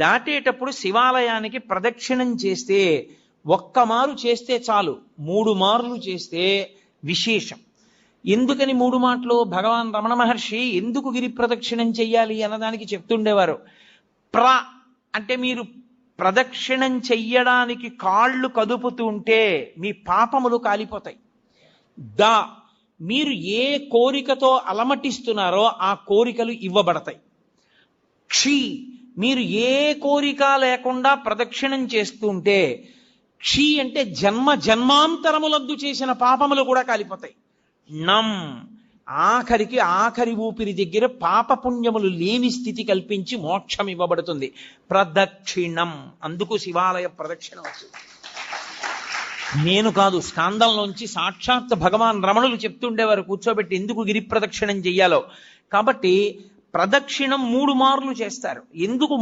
దాటేటప్పుడు శివాలయానికి ప్రదక్షిణం చేస్తే ఒక్క మారు చేస్తే చాలు, 3 మార్లు చేస్తే విశేషం. ఎందుకని 3 మాటలు? భగవాన్ రమణ మహర్షి ఎందుకు గిరి ప్రదక్షిణం చెయ్యాలి అన్నదానికి చెప్తుండేవారు. అంటే మీరు ప్రదక్షిణం చెయ్యడానికి కాళ్ళు కదుపుతుంటే మీ పాపములు కాలిపోతాయి. మీరు ఏ కోరికతో అలమటిస్తున్నారో ఆ కోరికలు ఇవ్వబడతాయి. మీరు ఏ కోరిక లేకుండా ప్రదక్షిణం చేస్తుంటే అంటే జన్మ జన్మాంతరములందు చేసిన పాపములు కూడా కాలిపోతాయి. ఆఖరి ఊపిరి దగ్గర పాపపుణ్యములు లేని స్థితి కల్పించి మోక్షం ఇవ్వబడుతుంది. ప్రదక్షిణం, అందుకు శివాలయ ప్రదక్షిణం వచ్చింది. నేను కాదు, స్కాందంలోంచి సాక్షాత్ భగవాన్ రమణులు చెప్తుండేవారు కూర్చోబెట్టి ఎందుకు గిరి ప్రదక్షిణం చెయ్యాలో. కాబట్టి ప్రదక్షిణం 3 మార్లు చేస్తారు. ఎందుకు